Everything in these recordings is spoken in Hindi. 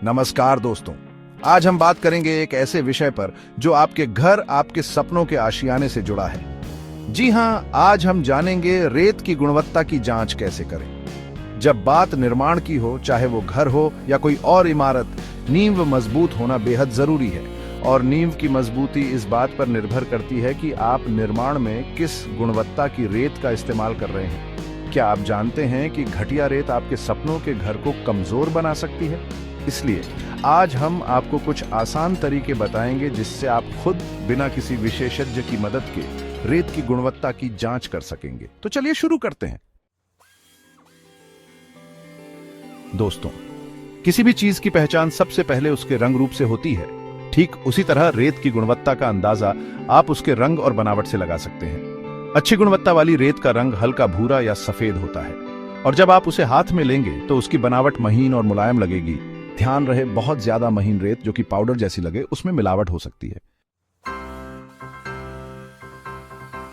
नमस्कार दोस्तों, आज हम बात करेंगे एक ऐसे विषय पर जो आपके घर, आपके सपनों के आशियाने से जुड़ा है। जी हां, आज हम जानेंगे रेत की गुणवत्ता की जांच कैसे करें। जब बात निर्माण की हो, चाहे वो घर हो या कोई और इमारत, नींव मजबूत होना बेहद जरूरी है। और नींव की मजबूती इस बात पर निर्भर करती है कि आप निर्माण में किस गुणवत्ता की रेत का इस्तेमाल कर रहे हैं। क्या आप जानते हैं कि घटिया रेत आपके सपनों के घर को कमजोर बना सकती है? इसलिए आज हम आपको कुछ आसान तरीके बताएंगे जिससे आप खुद बिना किसी विशेषज्ञ की मदद के रेत की गुणवत्ता की जांच कर सकेंगे। तो चलिए शुरू करते हैं। दोस्तों, किसी भी चीज की पहचान सबसे पहले उसके रंग रूप से होती है। ठीक उसी तरह रेत की गुणवत्ता का अंदाजा आप उसके रंग और बनावट से लगा सकते हैं। अच्छी गुणवत्ता वाली रेत का रंग हल्का भूरा या सफेद होता है और जब आप उसे हाथ में लेंगे तो उसकी बनावट महीन और मुलायम लगेगी। ध्यान रहे, बहुत ज्यादा महीन रेत जो कि पाउडर जैसी लगे, उसमें मिलावट हो सकती है।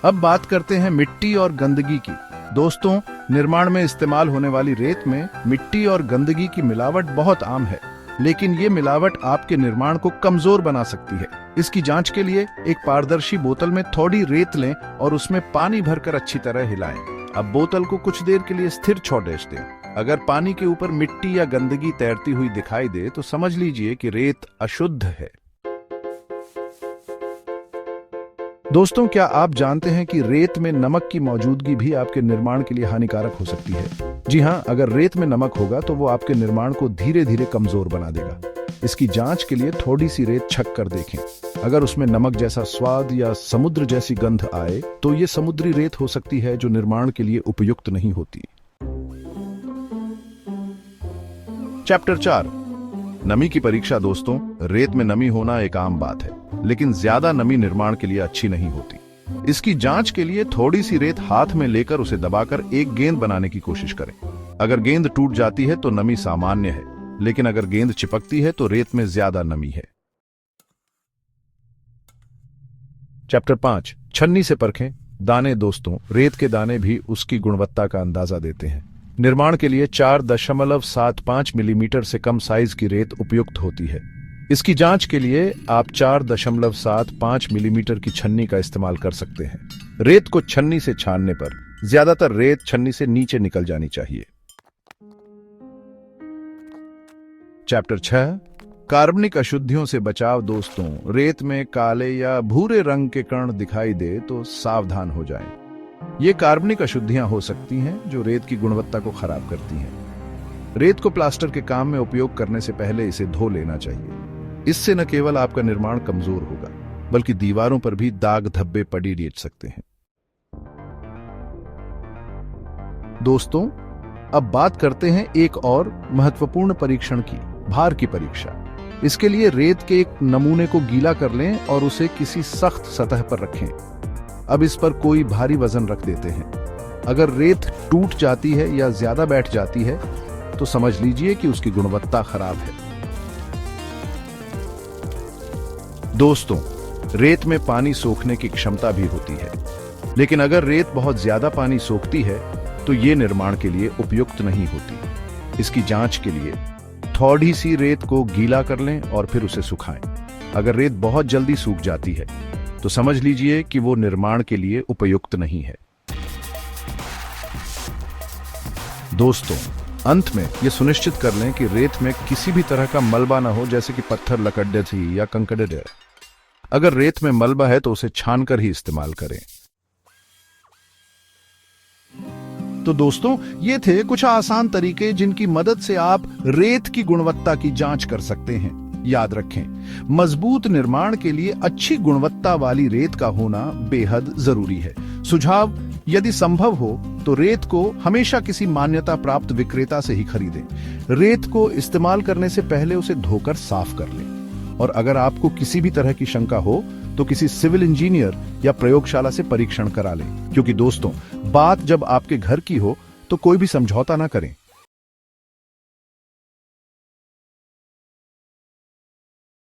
अब बात करते हैं मिट्टी और गंदगी की। दोस्तों, निर्माण में इस्तेमाल होने वाली रेत में मिट्टी और गंदगी की मिलावट बहुत आम है, लेकिन ये मिलावट आपके निर्माण को कमजोर बना सकती है। इसकी जांच के लिए एक पारदर्शी बोतल में थोड़ी रेत लें और उसमें पानी भरकर अच्छी तरह हिलाएं। अब बोतल को कुछ देर के लिए स्थिर छोड़ दें। अगर पानी के ऊपर मिट्टी या गंदगी तैरती हुई दिखाई दे तो समझ लीजिए कि रेत अशुद्ध है। दोस्तों, क्या आप जानते हैं कि रेत में नमक की मौजूदगी भी आपके निर्माण के लिए हानिकारक हो सकती है? जी हां, अगर रेत में नमक होगा तो वो आपके निर्माण को धीरे धीरे कमजोर बना देगा। इसकी जांच के लिए थोड़ी सी रेत छक कर देखें। अगर उसमें नमक जैसा स्वाद या समुद्र जैसी गंध आए तो ये समुद्री रेत हो सकती है जो निर्माण के लिए उपयुक्त नहीं होती। चैप्टर 4, नमी की परीक्षा। दोस्तों, रेत में नमी होना एक आम बात है, लेकिन ज्यादा नमी निर्माण के लिए अच्छी नहीं होती। इसकी जांच के लिए थोड़ी सी रेत हाथ में लेकर उसे दबाकर एक गेंद बनाने की कोशिश करें। अगर गेंद टूट जाती है तो नमी सामान्य है, लेकिन अगर गेंद चिपकती है तो रेत में ज्यादा नमी है। चैप्टर 5, छन्नी से परखें दाने। दोस्तों, रेत के दाने भी उसकी गुणवत्ता का अंदाजा देते हैं। निर्माण के लिए 4.75 मिलीमीटर से कम साइज की रेत उपयुक्त होती है। इसकी जांच के लिए आप 4.75 मिलीमीटर की छन्नी का इस्तेमाल कर सकते हैं। रेत को छन्नी से छानने पर ज्यादातर रेत छन्नी से नीचे निकल जानी चाहिए। चैप्टर 6, कार्बनिक अशुद्धियों से बचाव। दोस्तों, रेत में काले या भूरे रंग के कण दिखाई दे तो सावधान हो जाएं। ये कार्बनिक अशुद्धियां हो सकती हैं जो रेत की गुणवत्ता को खराब करती हैं। रेत को प्लास्टर के काम में उपयोग करने से पहले इसे धो लेना चाहिए। इससे न केवल आपका निर्माण कमजोर होगा, बल्कि दीवारों पर भी दाग धब्बे पड़ी रेत सकते हैं। दोस्तों, अब बात करते हैं एक और महत्वपूर्ण परीक्षण की, भार की परीक्षा। इसके लिए रेत के एक नमूने को गीला कर लें और उसे किसी सख्त सतह पर रखें। अब इस पर कोई भारी वजन रख देते हैं। अगर रेत टूट जाती है या ज्यादा बैठ जाती है तो समझ लीजिए कि उसकी गुणवत्ता खराब है। दोस्तों, रेत में पानी सोखने की क्षमता भी होती है, लेकिन अगर रेत बहुत ज्यादा पानी सोखती है तो ये निर्माण के लिए उपयुक्त नहीं होती। इसकी जांच के लिए थोड़ी सी रेत को गीला कर लें और फिर उसे सुखाएं। अगर रेत बहुत जल्दी सूख जाती है तो समझ लीजिए कि वो निर्माण के लिए उपयुक्त नहीं है। दोस्तों, अंत में ये सुनिश्चित कर लें कि रेत में किसी भी तरह का मलबा ना हो, जैसे कि पत्थर, लकड़े थी या कंकड़। अगर रेत में मलबा है तो उसे छानकर ही इस्तेमाल करें। तो दोस्तों, ये थे कुछ आसान तरीके जिनकी मदद से आप रेत की गुणवत्ता की जांच कर सकते हैं। याद रखें, मजबूत निर्माण के लिए अच्छी गुणवत्ता वाली रेत का होना बेहद जरूरी है। सुझाव, यदि संभव हो तो रेत को हमेशा किसी मान्यता प्राप्त विक्रेता से ही खरीदें। रेत को इस्तेमाल करने से पहले उसे धोकर साफ कर लें। और अगर आपको किसी भी तरह की शंका हो तो किसी सिविल इंजीनियर या प्रयोगशाला से परीक्षण करा लें, क्योंकि दोस्तों, बात जब आपके घर की हो तो कोई भी समझौता ना करें।